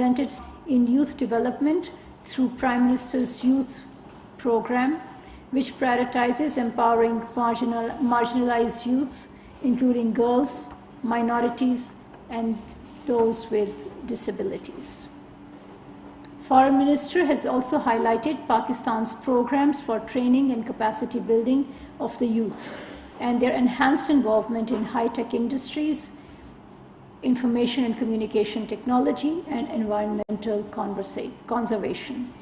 presented in youth development through Prime Minister's Youth Program, which prioritizes empowering marginalized youth, including girls, minorities, and those with disabilities. Foreign Minister has also highlighted Pakistan's programs for training and capacity building of the youth and their enhanced involvement in high-tech industries, information and communication technology, and environmental conservation.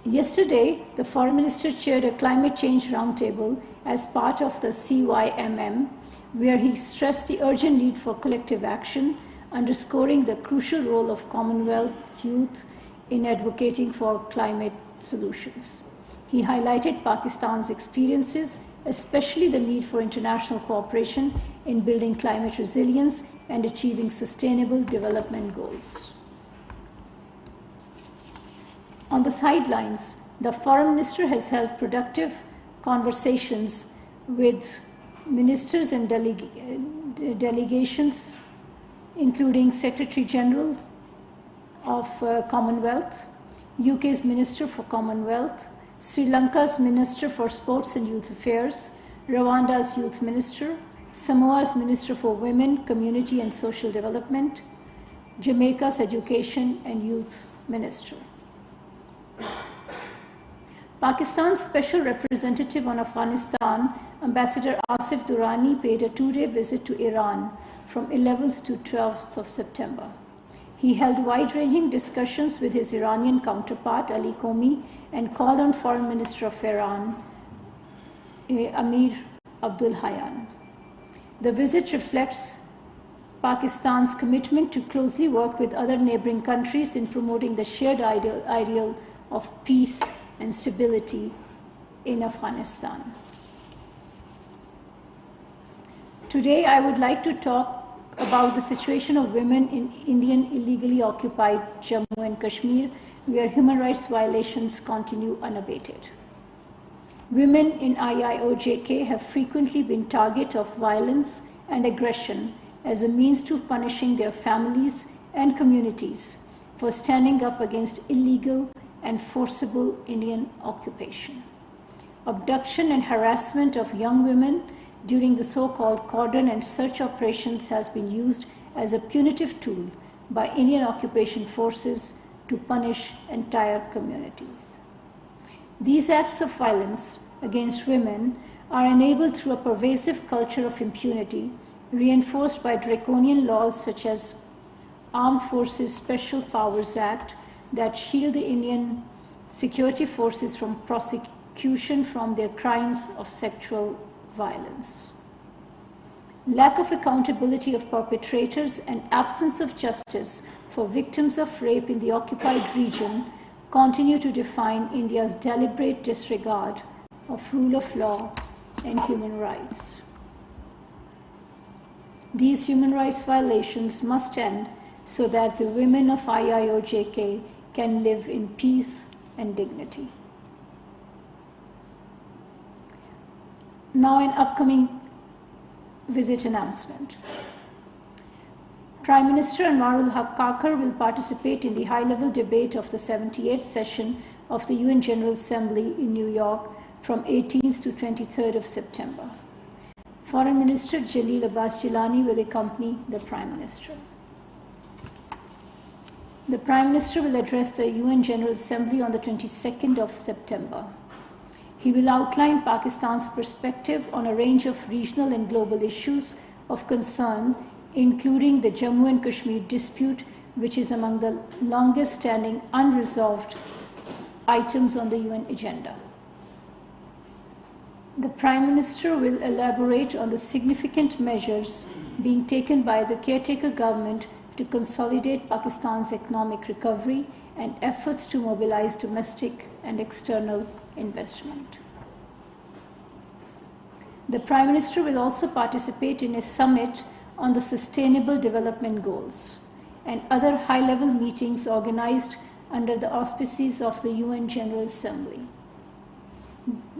Yesterday, the Foreign Minister chaired a climate change roundtable as part of the CYMM, where he stressed the urgent need for collective action, underscoring the crucial role of Commonwealth youth in advocating for climate solutions. He highlighted Pakistan's experiences, especially the need for international cooperation in building climate resilience and achieving sustainable development goals. On the sidelines, the Foreign Minister has held productive conversations with ministers and delegations, including Secretary General of Commonwealth, UK's Minister for Commonwealth, Sri Lanka's Minister for Sports and Youth Affairs, Rwanda's Youth Minister, Samoa's Minister for Women, Community and Social Development, Jamaica's Education and Youth Minister. Pakistan's Special Representative on Afghanistan, Ambassador Asif Durrani, paid a two-day visit to Iran from 11th to 12th of September. He held wide-ranging discussions with his Iranian counterpart, Ali Komi, and called on Foreign Minister of Iran, Amir Abdullahian. The visit reflects Pakistan's commitment to closely work with other neighboring countries in promoting the shared ideal of peace and stability in Afghanistan. Today, I would like to talk about the situation of women in Indian illegally occupied Jammu and Kashmir, where human rights violations continue unabated. Women in IIOJK have frequently been target of violence and aggression as a means to punishing their families and communities for standing up against illegal and forcible Indian occupation. Abduction and harassment of young women during the so-called cordon and search operations has been used as a punitive tool by Indian occupation forces to punish entire communities. These acts of violence against women are enabled through a pervasive culture of impunity, reinforced by draconian laws such as Armed Forces Special Powers Act that shield the Indian security forces from prosecution from their crimes of sexual violence. Lack of accountability of perpetrators and absence of justice for victims of rape in the occupied region continue to define India's deliberate disregard of rule of law and human rights. These human rights violations must end so that the women of IIOJK can live in peace and dignity. Now, an upcoming visit announcement. Prime Minister Anwarul Haq Kakar will participate in the high-level debate of the 78th session of the UN General Assembly in New York from 18th to 23rd of September. Foreign Minister Jalil Abbas Jilani will accompany the Prime Minister. The Prime Minister will address the UN General Assembly on the 22nd of September. He will outline Pakistan's perspective on a range of regional and global issues of concern, including the Jammu and Kashmir dispute, which is among the longest-standing unresolved items on the UN agenda. The Prime Minister will elaborate on the significant measures being taken by the caretaker government to consolidate Pakistan's economic recovery and efforts to mobilize domestic and external investment. The Prime Minister will also participate in a summit on the Sustainable Development Goals and other high-level meetings organized under the auspices of the UN General Assembly.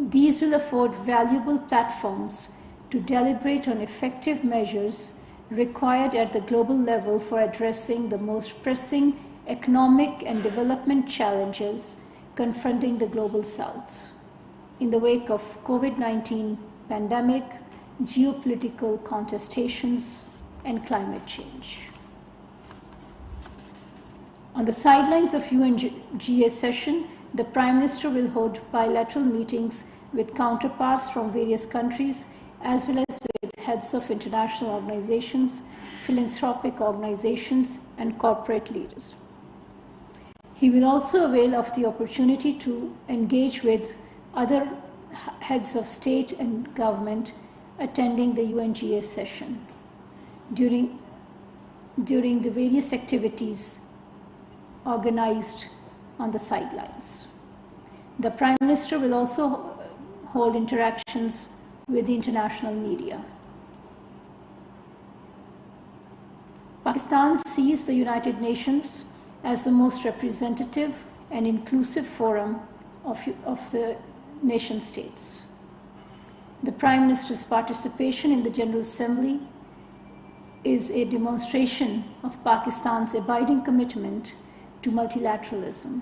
These will afford valuable platforms to deliberate on effective measures required at the global level for addressing the most pressing economic and development challenges confronting the global south in the wake of COVID-19 pandemic, geopolitical contestations, and climate change. On the sidelines of UNGA session, the Prime Minister will hold bilateral meetings with counterparts from various countries, as well as with heads of international organizations, philanthropic organizations, and corporate leaders. He will also avail of the opportunity to engage with other heads of state and government attending the UNGA session during the various activities organized on the sidelines. The Prime Minister will also hold interactions with the international media. Pakistan sees the United Nations as the most representative and inclusive forum of the nation states. The Prime Minister's participation in the General Assembly is a demonstration of Pakistan's abiding commitment to multilateralism,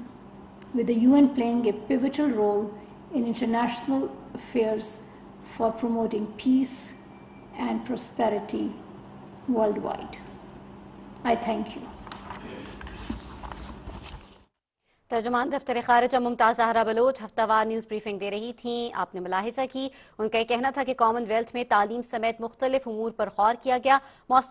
with the UN playing a pivotal role in international affairs for promoting peace and prosperity worldwide. I thank you. तर्जुमान दफ्तर खारिजा मुमताज़ ज़हरा बलोच हफ्तावार news briefing दे रही थीं। आपने मुलाहिजा की, उनका कहना था कि कॉमनवेल्थ में तालीम समेत मुख्तलिफ उमूर पर गौर किया गया।